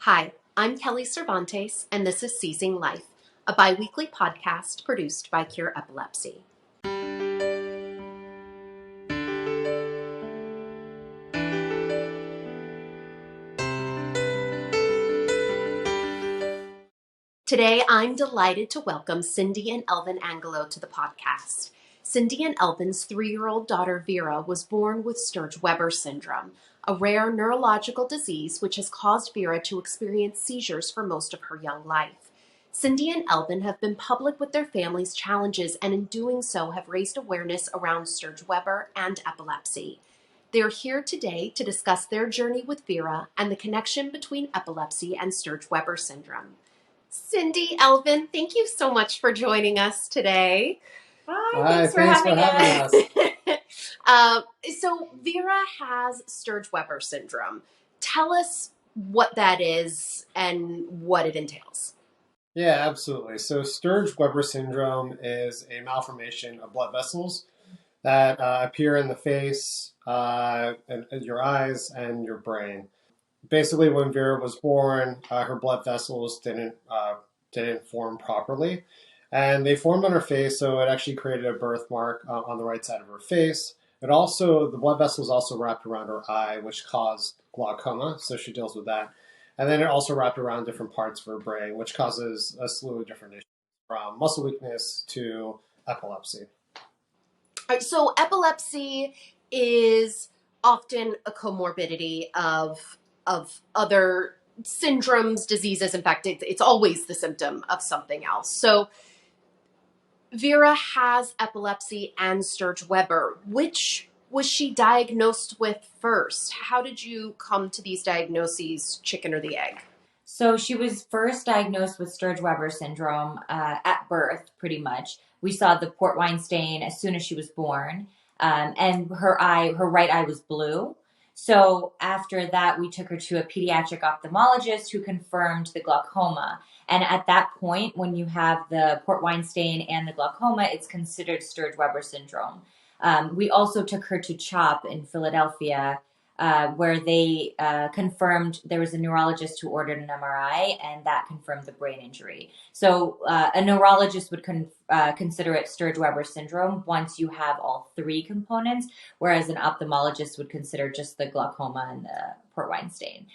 Hi, I'm Kelly Cervantes, and this is Seizing Life, a bi-weekly podcast produced by Cure Epilepsy. Today, I'm delighted to welcome Cindy and Elvin Angelo to the podcast. Cindy and Elvin's 3-year-old daughter Vera was born with Sturge-Weber syndrome, a rare neurological disease which has caused Vera to experience seizures for most of her young life. Cindy and Elvin have been public with their family's challenges and in doing so have raised awareness around Sturge-Weber and epilepsy. They're here today to discuss their journey with Vera and the connection between epilepsy and Sturge-Weber syndrome. Cindy, Elvin, thank you so much for joining us today. Hi, thanks for having us. So Vera has Sturge-Weber syndrome. Tell us what that is and what it entails. Yeah, absolutely. So Sturge-Weber syndrome is a malformation of blood vessels that appear in the face, and your eyes, and your brain. Basically, when Vera was born, her blood vessels didn't form properly, and they formed on her face, so it actually created a birthmark on the right side of her face. The blood vessels also wrapped around her eye, which caused glaucoma, so she deals with that. And then it also wrapped around different parts of her brain, which causes a slew of different issues, from muscle weakness to epilepsy. So epilepsy is often a comorbidity of other syndromes, diseases. In fact, it's always the symptom of something else. So Vera has epilepsy and Sturge-Weber. Which was she diagnosed with first? How did you come to these diagnoses, chicken or the egg? So she was first diagnosed with Sturge-Weber syndrome at birth, pretty much. We saw the port wine stain as soon as she was born, and her right eye was blue. So after that, we took her to a pediatric ophthalmologist who confirmed the glaucoma. And at that point, when you have the port wine stain and the glaucoma, it's considered Sturge-Weber syndrome. We also took her to CHOP in Philadelphia, where they confirmed there was a neurologist who ordered an MRI, and that confirmed the brain injury. So a neurologist would consider it Sturge-Weber syndrome once you have all three components, whereas an ophthalmologist would consider just the glaucoma and the port wine stain.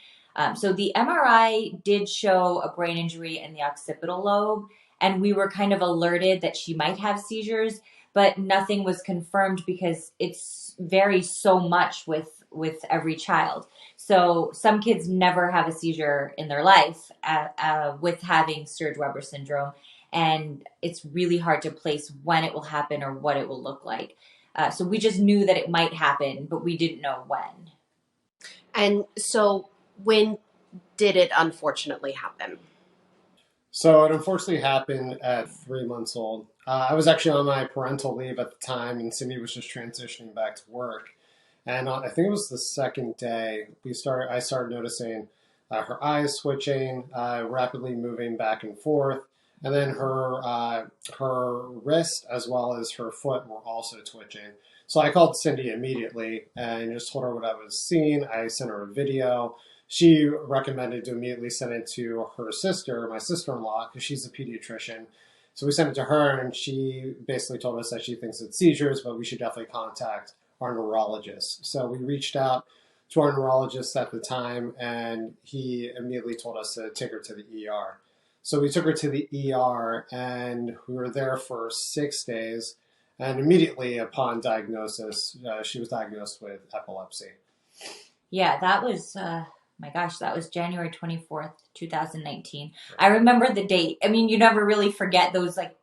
So the MRI did show a brain injury in the occipital lobe, and we were kind of alerted that she might have seizures, but nothing was confirmed because it varies so much with every child. So some kids never have a seizure in their life with having Sturge-Weber syndrome, and it's really hard to place when it will happen or what it will look like. So we just knew that it might happen, but we didn't know when. And so when did it unfortunately happen? So it unfortunately happened at 3 months old. I was actually on my parental leave at the time, and Cindy was just transitioning back to work. And I think it was the second day I started noticing her eyes switching, rapidly moving back and forth, and then her wrist as well as her foot were also twitching. So I called Cindy immediately and just told her what I was seeing. I sent her a video. She recommended to immediately send it to her sister, my sister-in-law, because she's a pediatrician. So we sent it to her, and she basically told us that she thinks it's seizures, but we should definitely contact our neurologist. So we reached out to our neurologist at the time, and he immediately told us to take her to the ER. So we took her to the ER, and we were there for 6 days. And immediately upon diagnosis, she was diagnosed with epilepsy. Yeah, that was, my gosh, that was January 24th, 2019. I remember the date. I mean, you never really forget those like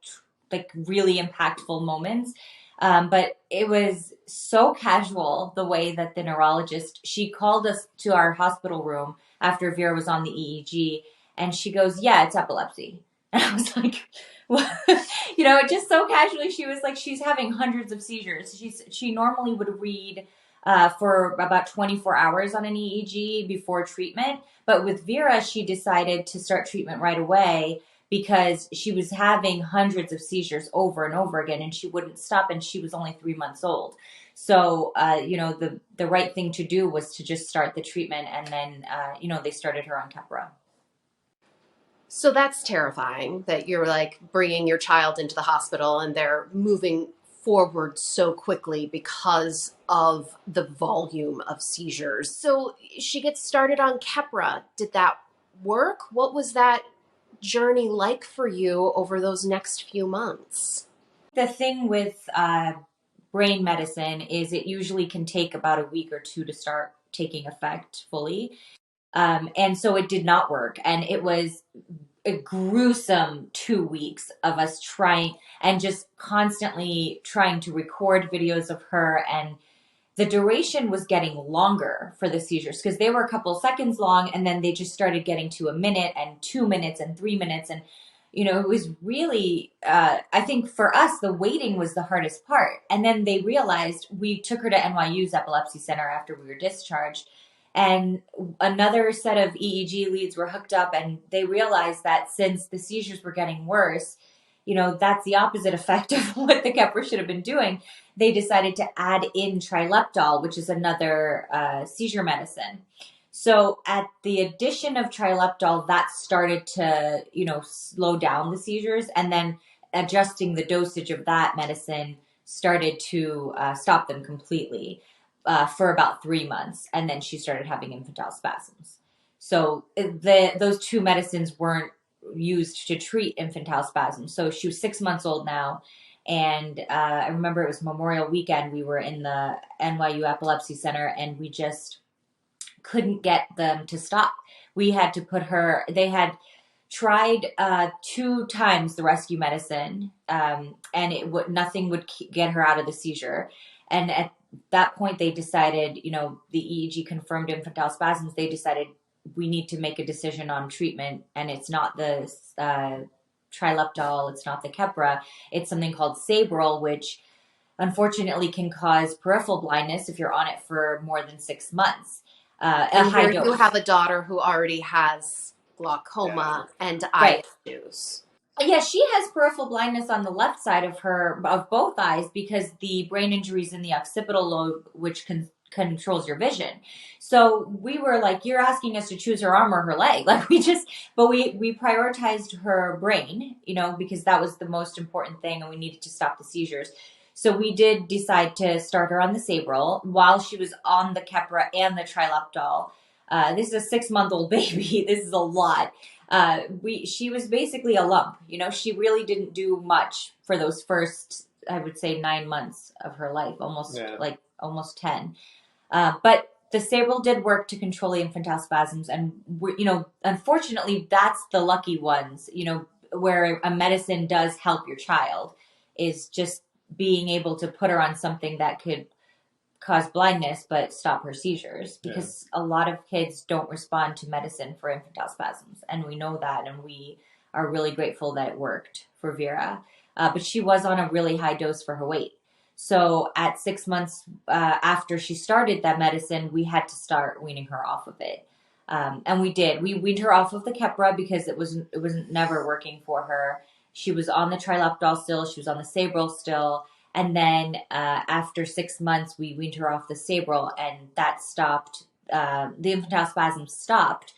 really impactful moments. But it was so casual the way that the neurologist, she called us to our hospital room after Vera was on the EEG, and she goes, "Yeah, it's epilepsy." And I was like, what? Just so casually, she was like, she's having hundreds of seizures. She normally would read for about 24 hours on an EEG before treatment. But with Vera, she decided to start treatment right away because she was having hundreds of seizures over and over again, and she wouldn't stop, and she was only 3 months old. So, the right thing to do was to just start the treatment, and then, they started her on Keppra. So that's terrifying that you're like bringing your child into the hospital and they're moving forward so quickly because of the volume of seizures. So she gets started on Keppra. Did that work? What was that journey like for you over those next few months? The thing with brain medicine is it usually can take about a week or two to start taking effect fully. And so it did not work. And it was a gruesome 2 weeks of us trying and just constantly trying to record videos of her. And the duration was getting longer for the seizures because they were a couple seconds long, and then they just started getting to a minute and 2 minutes and 3 minutes. And it was really, I think for us, the waiting was the hardest part. And then they realized, we took her to NYU's epilepsy center after we were discharged, and another set of EEG leads were hooked up, and they realized that since the seizures were getting worse, that's the opposite effect of what the Keppra should have been doing. They decided to add in Trileptal, which is another seizure medicine. So at the addition of Trileptal, that started to, slow down the seizures, and then adjusting the dosage of that medicine started to stop them completely for about 3 months. And then she started having infantile spasms. So those two medicines weren't used to treat infantile spasms. So she was 6 months old now. And I remember it was Memorial Weekend. We were in the NYU Epilepsy Center, and we just couldn't get them to stop. We had to put her, they had tried 2 times the rescue medicine, and nothing would get her out of the seizure. And at that point, they decided, the EEG confirmed infantile spasms. They decided we need to make a decision on treatment, and it's not the Trileptal, it's not the Keppra, it's something called Sabril, which unfortunately can cause peripheral blindness if you're on it for more than 6 months. A high dose. You have a daughter who already has glaucoma and eye Right. issues. Yeah, she has peripheral blindness on the left side of both eyes, because the brain injuries in the occipital lobe, which controls your vision. So we were like, you're asking us to choose her arm or her leg. Like we prioritized her brain, because that was the most important thing, and we needed to stop the seizures. So we did decide to start her on the Sabril while she was on the Keppra and the Trileptal. This is a 6-month-old baby. This is a lot. She was basically a lump. She really didn't do much for those first, I would say, 9 months of her life, almost 10. But the Sabril did work to control the infantile spasms, and unfortunately, that's the lucky ones. Where a medicine does help your child, is just being able to put her on something that could cause blindness but stop her seizures, because a lot of kids don't respond to medicine for infantile spasms, and we know that, and we are really grateful that it worked for Vera. But she was on a really high dose for her weight. So at 6 months after she started that medicine, we had to start weaning her off of it. And we did. We weaned her off of the Keppra because it was never working for her. She was on the Trileptal still. She was on the Sabril still. And then after 6 months, we weaned her off the Sabril, and that stopped. The infantile spasms stopped.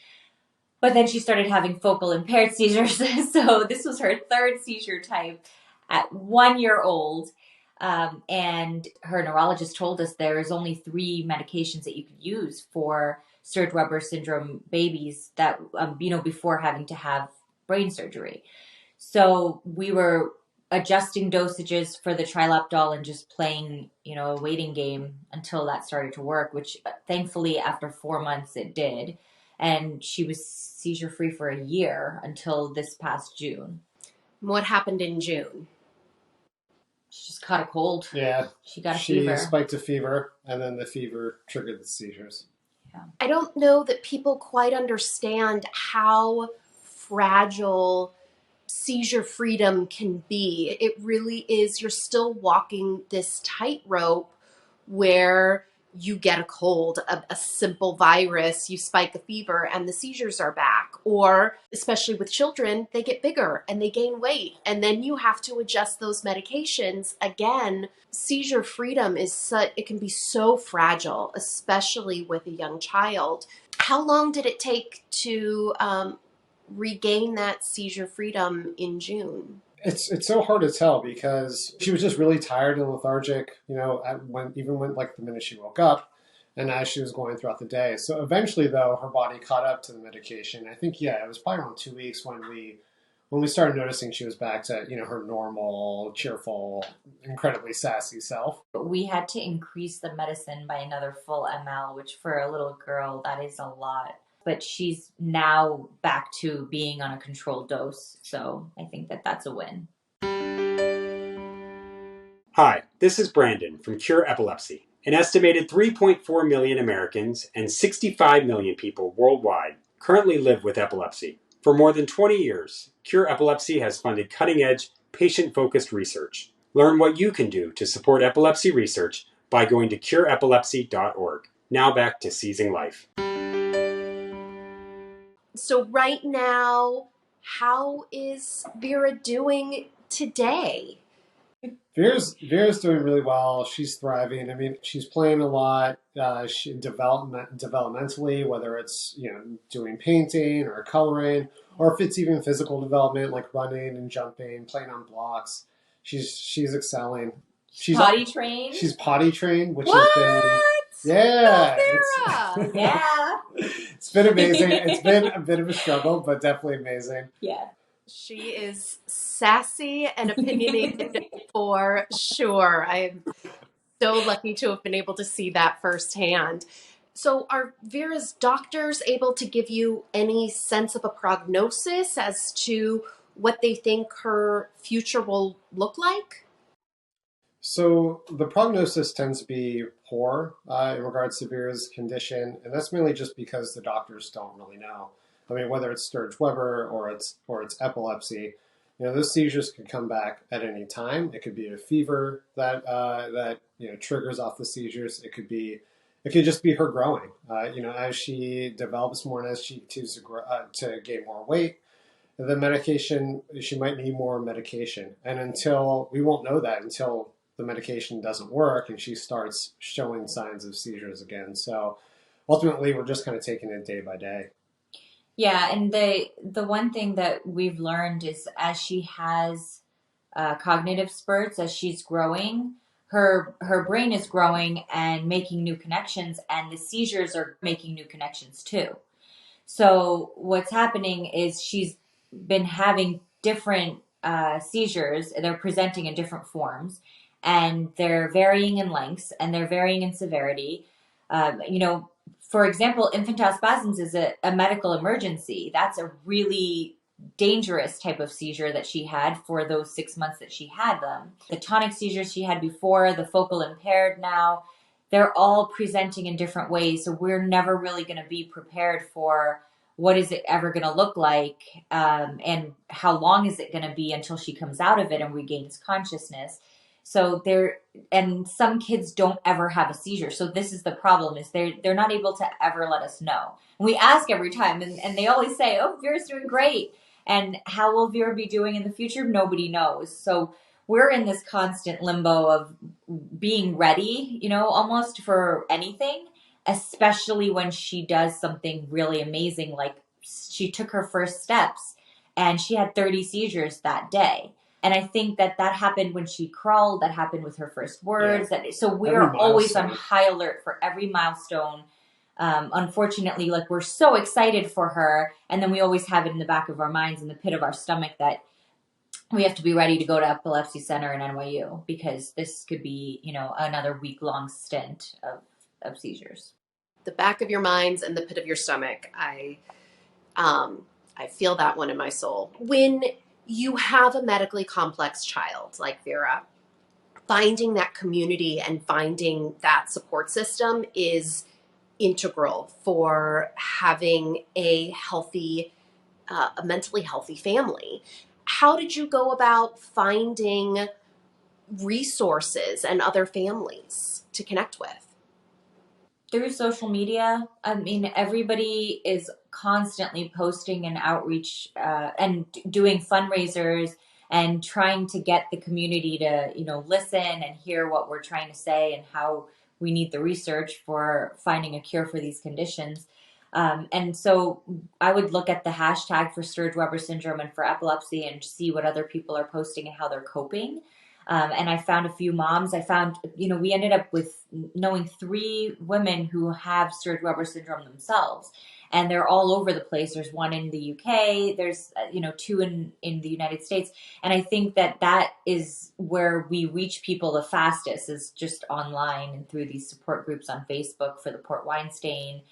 But then she started having focal impaired seizures. So this was her 3rd seizure type at 1 year old. And her neurologist told us there is only 3 medications that you could use for Sturge-Weber syndrome babies that, before having to have brain surgery. So we were adjusting dosages for the Trileptal and just playing, a waiting game until that started to work, which thankfully after 4 months it did. And she was seizure free for a year until this past June. What happened in June? She just caught a cold. Yeah. She got a fever. She spiked a fever, and then the fever triggered the seizures. Yeah. I don't know that people quite understand how fragile seizure freedom can be. It really is. You're still walking this tightrope where you get a cold, a simple virus, you spike a fever, and the seizures are back. Or, especially with children, they get bigger and they gain weight, and then you have to adjust those medications again. Seizure freedom it can be so fragile, especially with a young child. How long did it take to regain that seizure freedom in June? It's so hard to tell because she was just really tired and lethargic, even when like the minute she woke up and as she was going throughout the day. So eventually though, her body caught up to the medication. I think, yeah, it was probably around 2 weeks when we started noticing she was back to, her normal, cheerful, incredibly sassy self. We had to increase the medicine by another full ml, which for a little girl, that is a lot. But she's now back to being on a controlled dose. So I think that that's a win. Hi, this is Brandon from Cure Epilepsy. An estimated 3.4 million Americans and 65 million people worldwide currently live with epilepsy. For more than 20 years, Cure Epilepsy has funded cutting-edge, patient-focused research. Learn what you can do to support epilepsy research by going to cureepilepsy.org. Now back to Seizing Life. So right now, how is Vera doing today? Vera's doing really well. She's thriving. I mean, she's playing a lot. Developmentally, whether it's doing painting or coloring, or if it's even physical development like running and jumping, playing on blocks. She's excelling. She's potty trained. She's potty trained, which What? has been yeah. Vera! Yeah. It's been amazing. It's been a bit of a struggle, but definitely amazing. Yeah. She is sassy and opinionated for sure. I'm so lucky to have been able to see that firsthand. So are Vera's doctors able to give you any sense of a prognosis as to what they think her future will look like? So the prognosis tends to be poor in regards to Vera's condition, and that's mainly just because the doctors don't really know. I mean, whether it's Sturge-Weber or it's epilepsy, those seizures can come back at any time. It could be a fever that triggers off the seizures. It could just be her growing. As she develops more and as she continues to gain more weight, the medication, she might need more medication, and we won't know that until the medication doesn't work and she starts showing signs of seizures again. So ultimately, we're just kind of taking it day by day. Yeah, and the one thing that we've learned is as she has cognitive spurts, as she's growing, her brain is growing and making new connections, and the seizures are making new connections too. So what's happening is she's been having different seizures. They're presenting in different forms, and they're varying in lengths and they're varying in severity. For example, infantile spasms is a medical emergency. That's a really dangerous type of seizure that she had for those 6 months that she had them. The tonic seizures she had before, the focal impaired now, they're all presenting in different ways. So we're never really going to be prepared for what is it ever going to look like, and how long is it going to be until she comes out of it and regains consciousness. So and some kids don't ever have a seizure. So this is the problem, is they're not able to ever let us know. And we ask every time and they always say, oh, Vera's doing great. And how will Vera be doing in the future? Nobody knows. So we're in this constant limbo of being ready, almost for anything, especially when she does something really amazing. Like she took her first steps and she had 30 seizures that day. And I think that happened when she crawled. That happened with her first words. Yeah. So we're always on high alert for every milestone. Unfortunately, we're so excited for her. And then we always have it in the back of our minds, in the pit of our stomach, that we have to be ready to go to Epilepsy Center in NYU because this could be, another week-long stint of seizures. The back of your minds and the pit of your stomach. I feel that one in my soul. When you have a medically complex child like Vera, finding that community and finding that support system is integral for having a mentally healthy family. How did you go about finding resources and other families to connect with? Through social media. I mean, everybody is constantly posting and outreach and doing fundraisers and trying to get the community to, listen and hear what we're trying to say and how we need the research for finding a cure for these conditions. And so I would look at the hashtag for Sturge-Weber syndrome and for epilepsy and see what other people are posting and how they're coping. And I found a few moms. I found, we ended up with knowing 3 women who have Sturge-Weber syndrome themselves. And they're all over the place. There's one in the UK. There's, 2 in the United States. And I think that is where we reach people the fastest, is just online and through these support groups on Facebook for the Port Wine Stain.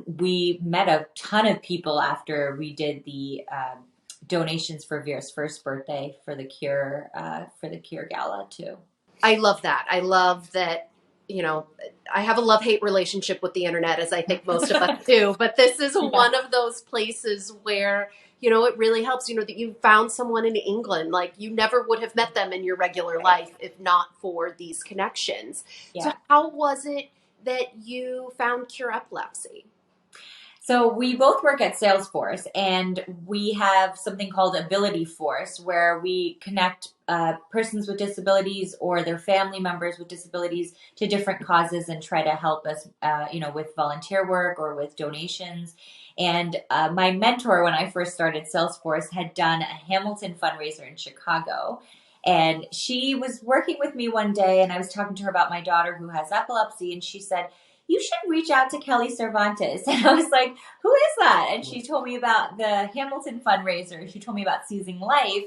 We met a ton of people after we did the donations for Vera's first birthday for the Cure Gala too. I love that. I love that, I have a love-hate relationship with the internet, as I think most of us do, but this is one of those places where, it really helps, that you found someone in England, like you never would have met them in your regular life if not for these connections. Yeah. So how was it that you found Cure Epilepsy? So we both work at Salesforce, and we have something called Ability Force, where we connect persons with disabilities or their family members with disabilities to different causes and try to help us, with volunteer work or with donations. And my mentor, when I first started Salesforce, had done a Hamilton fundraiser in Chicago. And she was working with me one day, and I was talking to her about my daughter who has epilepsy, and she said, "You should reach out to Kelly Cervantes." And I was like, "Who is that?" And she told me about the Hamilton fundraiser. She told me about Seizing Life.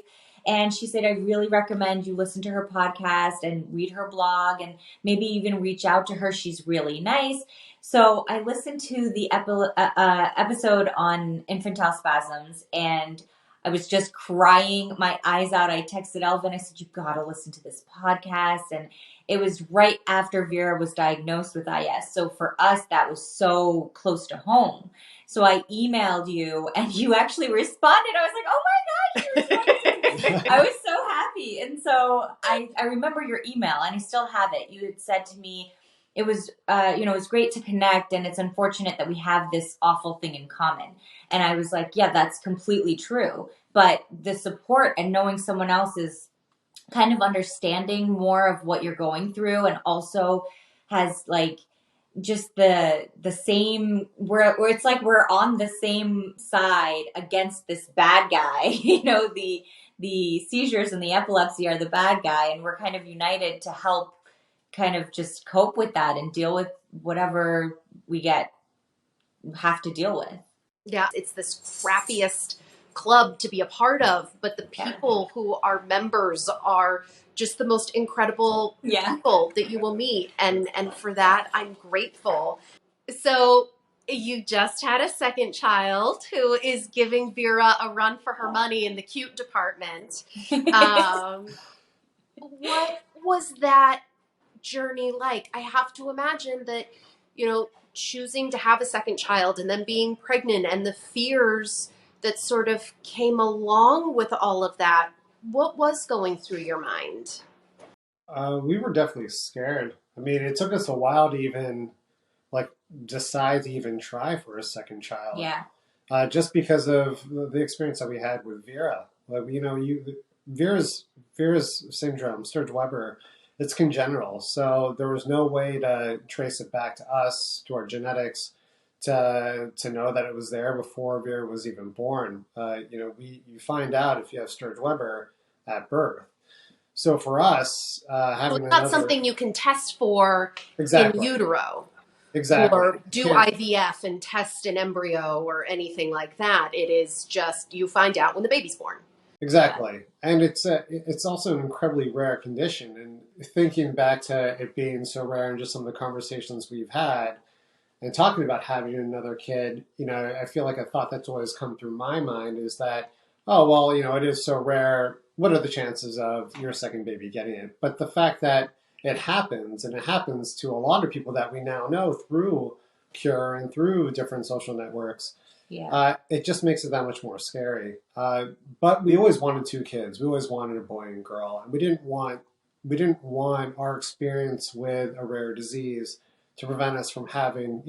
And she said, "I really recommend you listen to her podcast and read her blog and maybe even reach out to her. She's really nice." So I listened to the episode on infantile spasms, and I was just crying my eyes out. I texted Elvin. I said, "You got to listen to this podcast." And it was right after Vera was diagnosed with IS. So for us, that was so close to home. So I emailed you, and you actually responded. I was like, "Oh my gosh, you responded." I was so happy. And so I remember your email, and I still have it. You had said to me, it was, it was great to connect, and it's unfortunate that we have this awful thing in common. And I was like, yeah, that's completely true. But the support and knowing someone else is kind of understanding more of what you're going through, and also has like just the same, where it's like we're on the same side against this bad guy. The seizures and the epilepsy are the bad guy, and we're kind of united to help kind of just cope with that and deal with whatever we have to deal with. Yeah, it's this crappiest club to be a part of, but the people who are members are just the most incredible people that you will meet, and for that I'm grateful. So you just had a second child who is giving Vera a run for her money in the cute department. What was that journey like? I have to imagine that, choosing to have a second child and then being pregnant and the fears that sort of came along with all of that. What was going through your mind? We were definitely scared. I mean, it took us a while to even decide to even try for a second child. Yeah. Just because of the experience that we had with Vera. Vera's syndrome, Sturge-Weber, it's congenital. So there was no way to trace it back to us, to our genetics, to know that it was there before Vera was even born. You find out if you have Sturge-Weber at birth. So for us, having it's not something you can test for in utero. Exactly. Or do IVF and test an embryo or anything like that. It is just you find out when the baby's born. Exactly. And it's also an incredibly rare condition. And thinking back to it being so rare and just some of the conversations we've had and talking about having another kid, I feel like a thought that's always come through my mind is that, oh, well, it is so rare. What are the chances of your second baby getting it? But the fact that it happens, and it happens to a lot of people that we now know through Cure and through different social networks, it just makes it that much more scary. But we always wanted 2 kids. We always wanted a boy and girl, and we didn't want our experience with a rare disease to prevent us from having,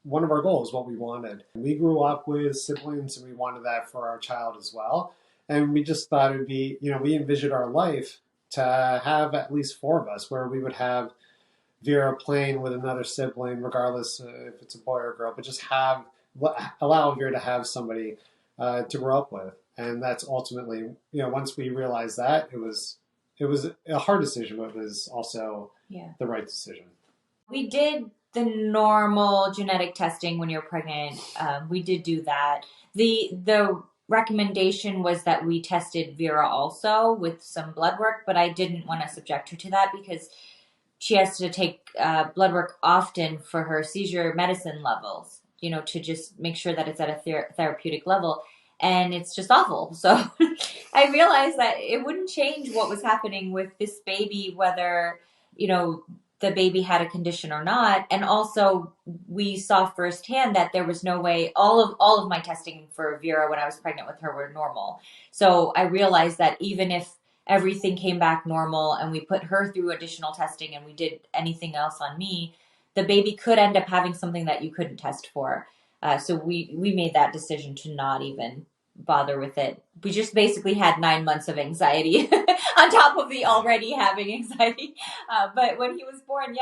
one of our goals, what we wanted. We grew up with siblings, and we wanted that for our child as well. And we just thought it would be, we envisioned our life to have at least 4 of us, where we would have Vera playing with another sibling, regardless if it's a boy or a girl, but just have allow Vera to have somebody to grow up with. And that's ultimately, once we realized that, it was a hard decision, but it was also the right decision. We did the normal genetic testing when you're pregnant. We did do that. The recommendation was that we tested Vera also with some blood work, but I didn't want to subject her to that because she has to take blood work often for her seizure medicine levels, to just make sure that it's at a therapeutic level. And it's just awful. So I realized that it wouldn't change what was happening with this baby, whether, the baby had a condition or not. And also we saw firsthand that there was no way, all of my testing for Vera when I was pregnant with her were normal. So I realized that even if everything came back normal and we put her through additional testing and we did anything else on me, the baby could end up having something that you couldn't test for. So we made that decision to not even bother with it. We just basically had 9 months of anxiety on top of the already having anxiety. But when he was born,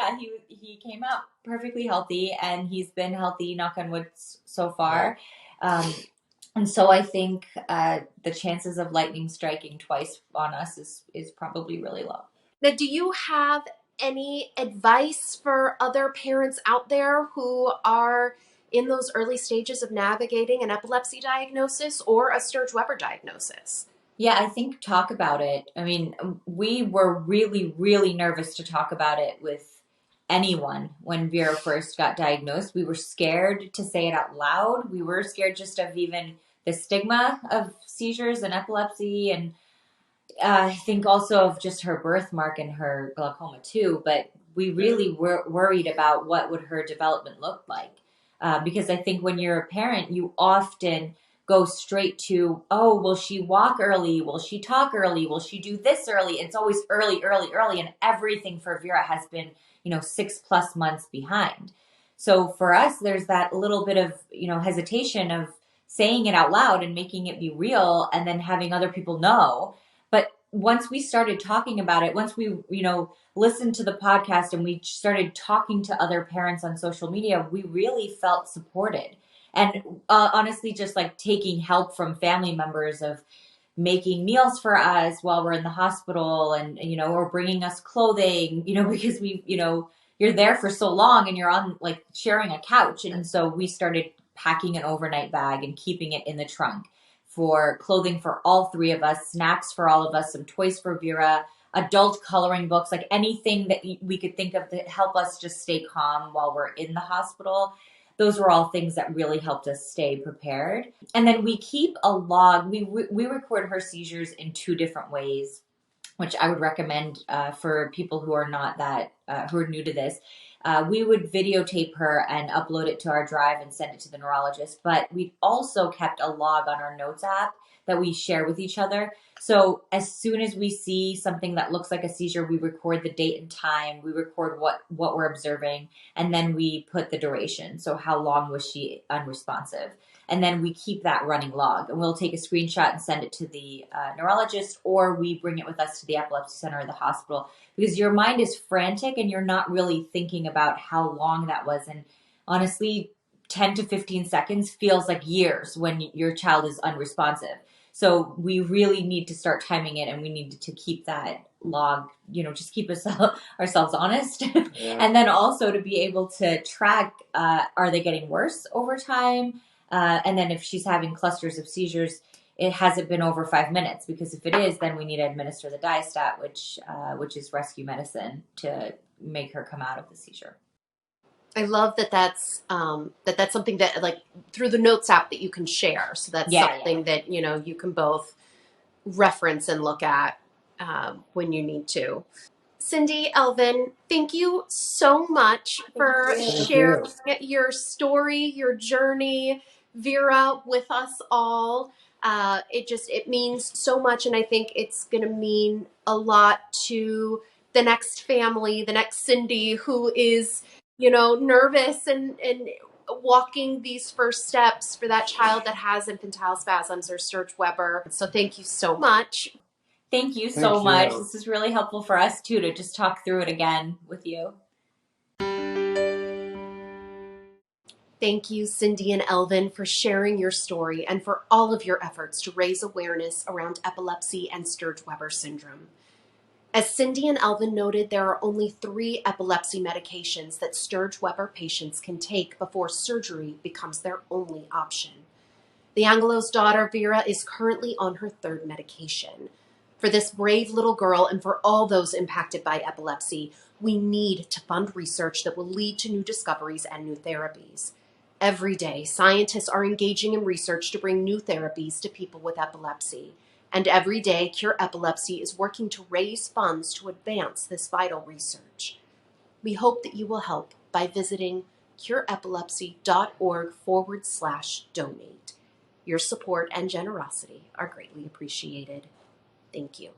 he came out perfectly healthy, and he's been healthy, knock on wood, so far. And so I think the chances of lightning striking twice on us is probably really low. Now, do you have any advice for other parents out there who are in those early stages of navigating an epilepsy diagnosis or a Sturge-Weber diagnosis? Yeah, I think talk about it. I mean, we were really, really nervous to talk about it with anyone when Vera first got diagnosed. We were scared to say it out loud. We were scared just of even the stigma of seizures and epilepsy, and I think also of just her birthmark and her glaucoma too. But we really were worried about what would her development look like. Because I think when you're a parent, you often go straight to, oh, will she walk early? Will she talk early? Will she do this early? It's always early, early, early. And everything for Vera has been, 6+ months behind. So for us, there's that little bit of, hesitation of saying it out loud and making it be real and then having other people know. But once we started talking about it, once we, listened to the podcast and we started talking to other parents on social media, we really felt supported. And honestly, just like taking help from family members of making meals for us while we're in the hospital and, or bringing us clothing, because we, you're there for so long and you're on like sharing a couch. And so we started packing an overnight bag and keeping it in the trunk for clothing for all three of us, snacks for all of us, some toys for Vera, adult coloring books, like anything that we could think of to help us just stay calm while we're in the hospital. Those were all things that really helped us stay prepared. And then we keep a log. We record her seizures in 2 different ways, which I would recommend for people who are not that, who are new to this. We would videotape her and upload it to our drive and send it to the neurologist. But we also kept a log on our notes app that we share with each other. So as soon as we see something that looks like a seizure, we record the date and time, we record what we're observing, and then we put the duration. So how long was she unresponsive? And then we keep that running log, and we'll take a screenshot and send it to the neurologist, or we bring it with us to the epilepsy center or the hospital, because your mind is frantic and you're not really thinking about how long that was. And honestly, 10 to 15 seconds feels like years when your child is unresponsive. So we really need to start timing it, and we need to keep that log, just keep ourselves honest. Yeah. And then also to be able to track, are they getting worse over time? And then if she's having clusters of seizures, it hasn't been over 5 minutes, because if it is, then we need to administer the Diastat, which is rescue medicine, to make her come out of the seizure. I love that's something that, like, through the notes app that you can share. So that's something that, you can both reference and look at when you need to. Cindy, Elvin, thank you so much for sharing your story, your journey, Vera, with us all. It means so much, and I think it's going to mean a lot to the next family, the next Cindy, who is, nervous and walking these first steps for that child that has infantile spasms or Sturge-Weber. So thank you so much. Thank you so much. This is really helpful for us too, to just talk through it again with you. Thank you, Cindy and Elvin, for sharing your story and for all of your efforts to raise awareness around epilepsy and Sturge-Weber syndrome. As Cindy and Elvin noted, there are only 3 epilepsy medications that Sturge-Weber patients can take before surgery becomes their only option. The Angelo's daughter, Vera, is currently on her 3rd medication. For this brave little girl and for all those impacted by epilepsy, we need to fund research that will lead to new discoveries and new therapies. Every day, scientists are engaging in research to bring new therapies to people with epilepsy. And every day, Cure Epilepsy is working to raise funds to advance this vital research. We hope that you will help by visiting cureepilepsy.org/donate. Your support and generosity are greatly appreciated. Thank you.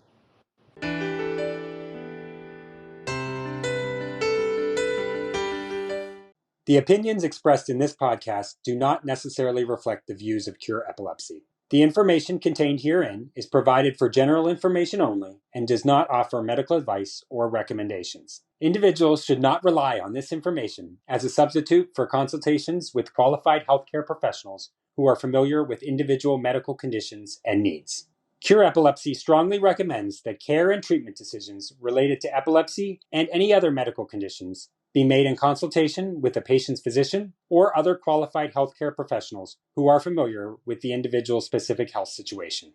The opinions expressed in this podcast do not necessarily reflect the views of Cure Epilepsy. The information contained herein is provided for general information only and does not offer medical advice or recommendations. Individuals should not rely on this information as a substitute for consultations with qualified healthcare professionals who are familiar with individual medical conditions and needs. Cure Epilepsy strongly recommends that care and treatment decisions related to epilepsy and any other medical conditions be made in consultation with the patient's physician or other qualified healthcare professionals who are familiar with the individual's specific health situation.